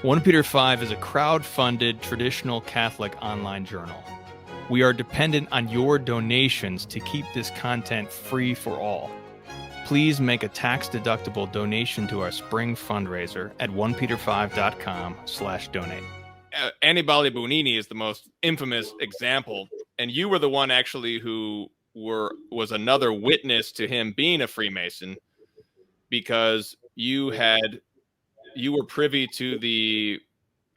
OnePeterFive is a crowd-funded traditional Catholic online journal. We are dependent on your donations to keep this content free for all. Please make a tax-deductible donation to our spring fundraiser at onepeterfive.com/donate. Annibale Bugnini is the most infamous example, and you were the one actually who was another witness to him being a Freemason, because you were privy to the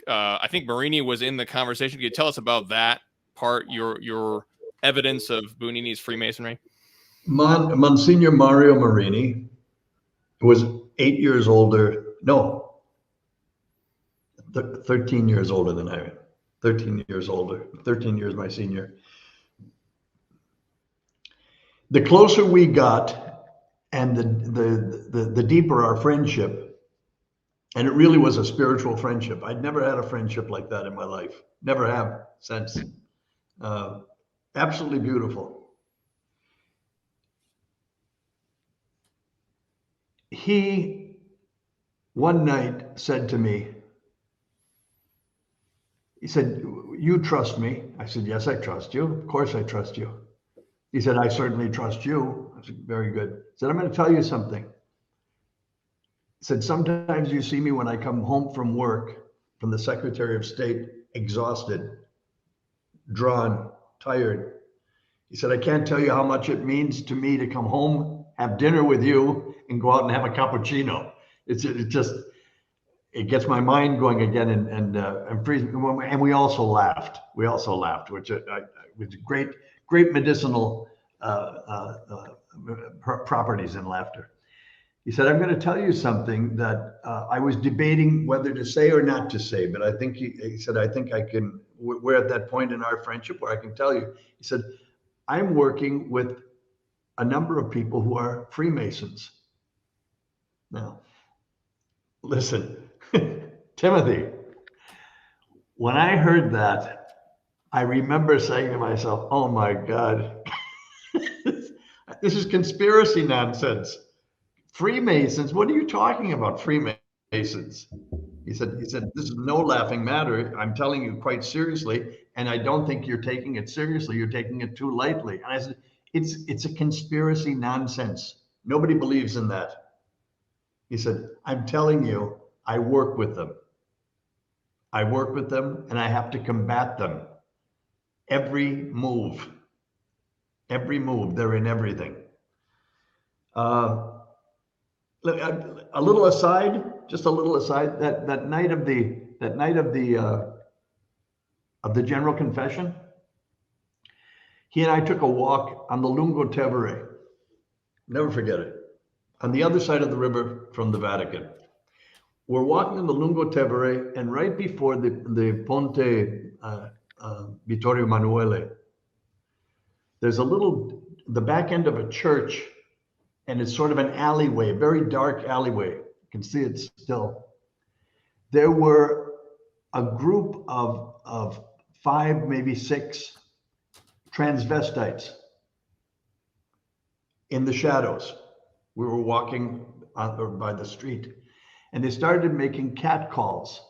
I think Marini was in the conversation. Can you tell us about that part, your evidence of Bugnini's Freemasonry? Monsignor Mario Marini was 8 years older. No, 13 years older than I am. 13 years older. 13 years my senior. The closer we got, and the deeper our friendship, and it really was a spiritual friendship. I'd never had a friendship like that in my life. Never have since. Absolutely beautiful. He one night said to me, he said, "You trust me?" I said, "Yes, I trust you. Of course I trust you." He said, "I certainly trust you." I said, "Very good." He said, "I'm going to tell you something." He said, "Sometimes you see me when I come home from work, from the Secretary of State, exhausted, drawn, tired." He said, "I can't tell you how much it means to me to come home, have dinner with you, and go out and have a cappuccino. It gets my mind going again, and freezing." And we also laughed. Which was great medicinal properties in laughter. He said, "I'm going to tell you something that I was debating whether to say or not to say, but I think," he said, "I think I can, we're at that point in our friendship where I can tell you." He said, "I'm working with a number of people who are Freemasons." Now, listen, Timothy, when I heard that, I remember saying to myself, "Oh my God, this is conspiracy nonsense. Freemasons? What are you talking about, Freemasons?" He said, "This is no laughing matter. I'm telling you quite seriously, and I don't think you're taking it seriously. You're taking it too lightly." And I said, it's a conspiracy nonsense. Nobody believes in that." He said, "I'm telling you, I work with them. I work with them, and I have to combat them. Every move, they're in everything." A little aside, just a little aside. That night of the General Confession, he and I took a walk on the Lungo Tevere. Never forget it. On the other side of the river from the Vatican. We're walking on the Lungo Tevere, and right before the Ponte Vittorio Emanuele, there's the back end of a church, and it's sort of an alleyway, very dark alleyway. You can see it still. There were a group of 5, maybe 6 transvestites in the shadows. We were walking by the street, and they started making catcalls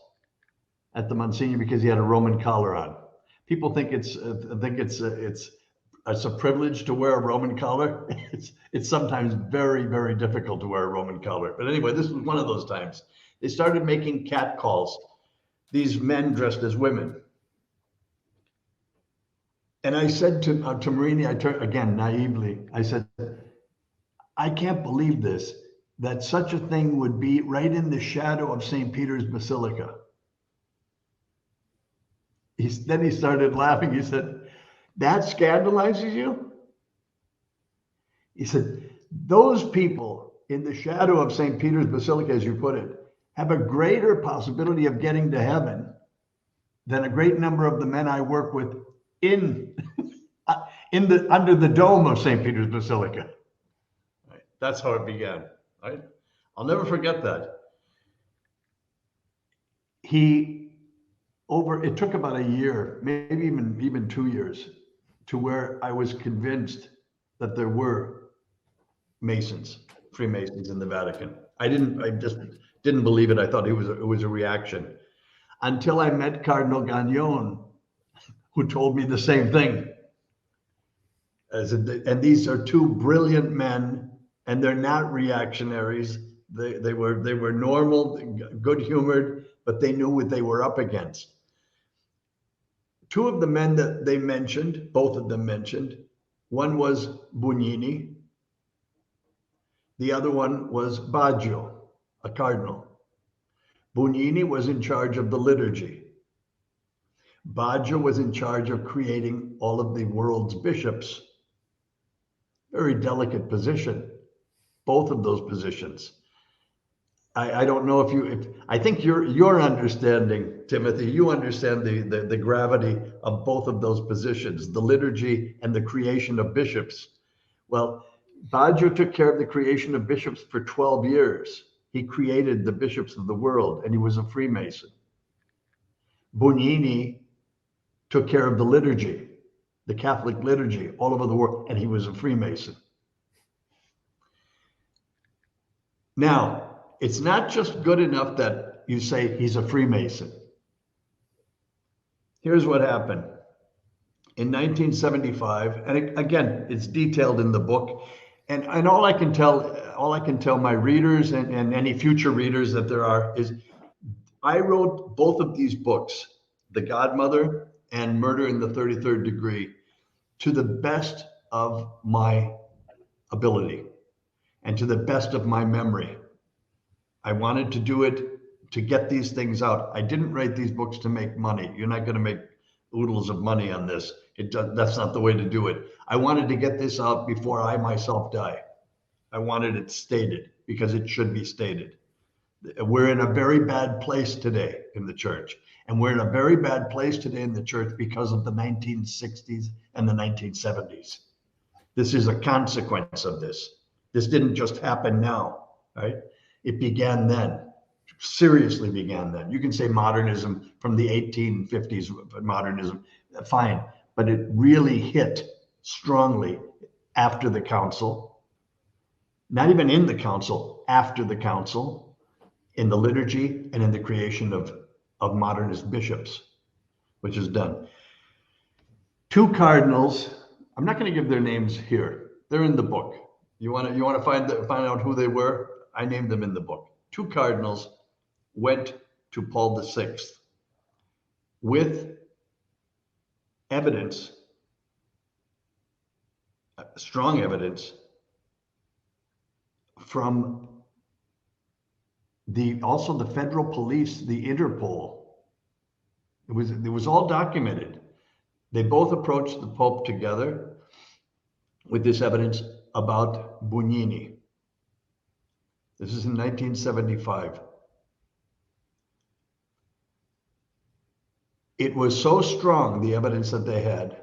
at the Monsignor because he had a Roman collar on. People think it's a privilege to wear a Roman collar. It's sometimes very, very difficult to wear a Roman collar. But anyway, this was one of those times. They started making catcalls, these men dressed as women. And I said to Marini, I turned again naively, I said, "I can't believe this, that such a thing would be right in the shadow of St. Peter's Basilica." Then he started laughing. He said, "That scandalizes you?" He said, "Those people in the shadow of St. Peter's Basilica, as you put it, have a greater possibility of getting to heaven than a great number of the men I work with under the dome of St. Peter's Basilica." Right. That's how it began. Right? I'll never forget that. It took about a year, maybe even 2 years, to where I was convinced that there were Freemasons in the Vatican. I just didn't believe it. I thought it was a reaction. until I met Cardinal Gagnon, who told me the same thing. And these are two brilliant men, and they're not reactionaries. They were normal, good-humored, but they knew what they were up against. Two of the men that they mentioned, both of them mentioned, one was Bugnini, the other one was Baggio, a cardinal. Bugnini was in charge of the liturgy. Baggio was in charge of creating all of the world's bishops. Very delicate position, both of those positions. I don't know if I think your understanding, Timothy, you understand the gravity of both of those positions, the liturgy and the creation of bishops. Well, Baggio took care of the creation of bishops for 12 years. He created the bishops of the world, and he was a Freemason. Bugnini took care of the liturgy, the Catholic liturgy all over the world, and he was a Freemason. Now, it's not just good enough that you say he's a Freemason. Here's what happened. In 1975, and again, it's detailed in the book, and all I can tell my readers and any future readers that there are is I wrote both of these books, The Godmother and Murder in the 33rd Degree, to the best of my ability and to the best of my memory. I wanted to do it to get these things out. I didn't write these books to make money. You're not going to make oodles of money on this. That's not the way to do it. I wanted to get this out before I myself die. I wanted it stated because it should be stated. We're in a very bad place today in the church. And we're in a very bad place today in the church because of the 1960s and the 1970s. This is a consequence of this. This didn't just happen now, right? It began then, seriously began then. You can say modernism from the 1850s, modernism, fine, but it really hit strongly after the council, not even in the council, after the council, in the liturgy and in the creation of modernist bishops, which is done. Two cardinals, I'm not going to give their names here. They're in the book. You want to find out who they were? I named them in the book. Two cardinals went to Paul VI with evidence, strong evidence from also the federal police, the Interpol. It was all documented. They both approached the Pope together with this evidence about Bugnini. This is in 1975. It was so strong, the evidence that they had,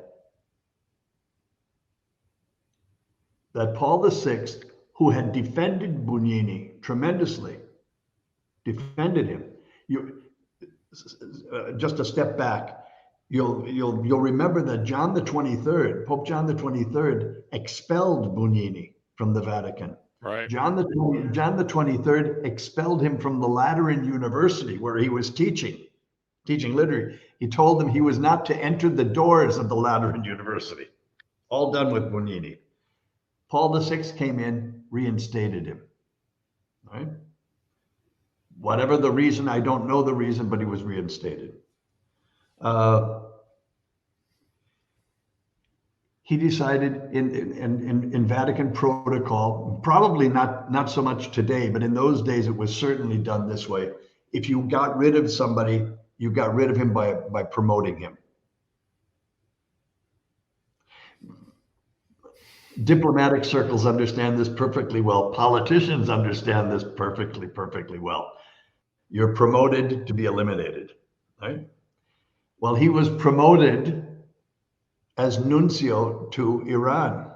that Paul VI, who had defended Bugnini tremendously, defended him. Just a step back, you'll remember that John the 23rd, Pope John the 23rd, expelled Bugnini from the Vatican. Right. John the 23rd expelled him from the Lateran University where he was teaching liturgy. He told them he was not to enter the doors of the Lateran University. All done with Bugnini. Paul VI came in, reinstated him. Right? Whatever the reason, I don't know the reason, but he was reinstated. He decided in Vatican protocol, probably not so much today, but in those days it was certainly done this way. If you got rid of somebody, you got rid of him by promoting him. Diplomatic circles understand this perfectly well. Politicians understand this perfectly well. You're promoted to be eliminated, right? Well, he was promoted as nuncio to Iran,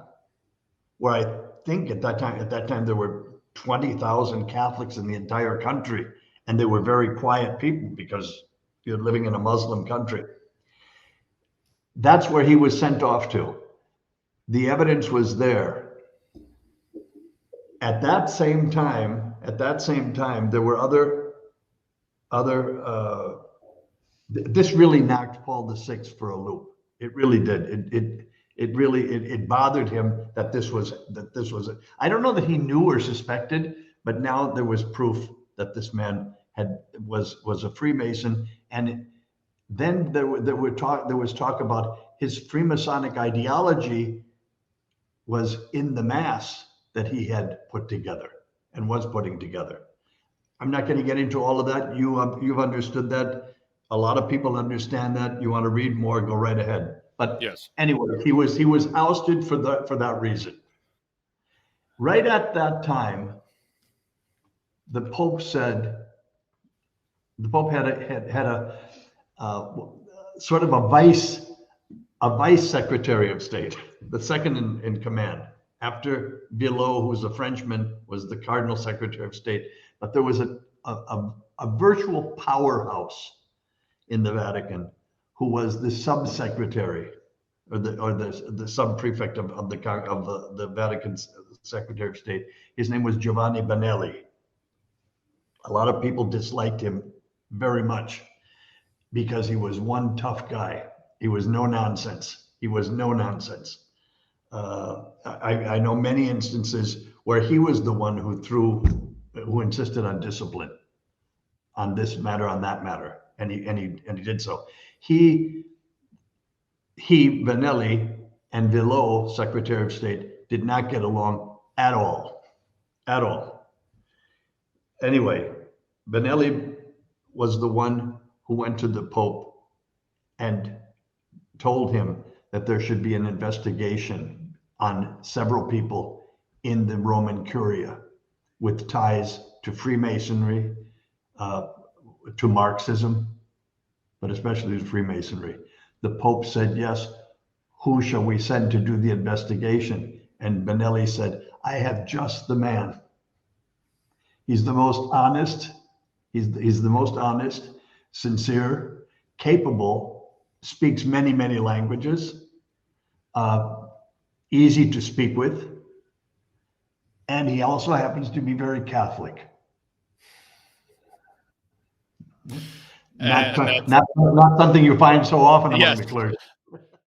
where I think at that time there were 20,000 Catholics in the entire country, and they were very quiet people because you're living in a Muslim country. That's where he was sent off to. The evidence was there. At that same time, there were other This really knocked Paul VI for a loop. It really did. It bothered him that this was I don't know that he knew or suspected, but now there was proof that this man was a Freemason. And then there was talk about his Freemasonic ideology was in the mass that he had put together and was putting together. I'm not going to get into all of that. You've understood that. A lot of people understand that. You want to read more, go right ahead. But Yes. anyway, he was ousted for that reason. Right at that time, the Pope had a sort of a vice secretary of state, the second in command. After Villot, who was a Frenchman, was the cardinal secretary of state. But there was a virtual powerhouse in the Vatican who was the subsecretary or the sub prefect of the Vatican's Secretary of State. His name was Giovanni Benelli. A lot of people disliked him very much because he was one tough guy. He was no nonsense. I know many instances where he was the one who insisted on discipline on this matter, on that matter, and he did so. He Benelli and Villot, Secretary of State, did not get along at all. Anyway, Benelli was the one who went to the Pope and told him that there should be an investigation on several people in the Roman Curia with ties to Freemasonry, to Marxism, but especially to Freemasonry. The Pope said, yes, who shall we send to do the investigation? And Benelli said, I have just the man. He's the most honest. He's the most honest, sincere, capable, speaks many, many languages, easy to speak with. And he also happens to be very Catholic. Not something you find so often among the clergy.